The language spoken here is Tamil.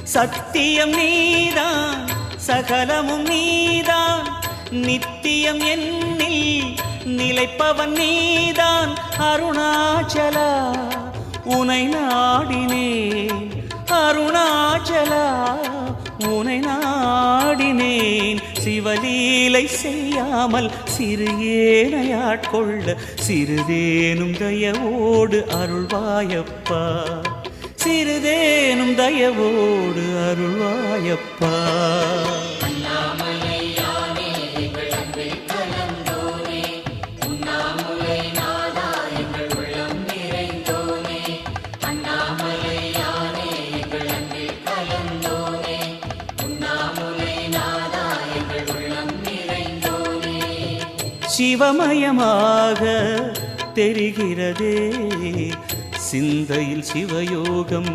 சத்தியம் நீதான் சகலமும் நீதான் நித்தியம் என்னில் நிலைப்பவன் நீதான் அருணாச்சலா உனை நாடினேன் அருணாச்சலா உனை நாடினேன் சிவலீலை செய்யாமல் சிறு ஏனையாட்கொள்ள சிறிதேனும் தயவோடு அருள்வாயப்பா சிறிதேனும் தயவோடு அருள்வாயப்பா சிவமயமாக தெரிகிறதே சிந்தையில் சிவயோகம்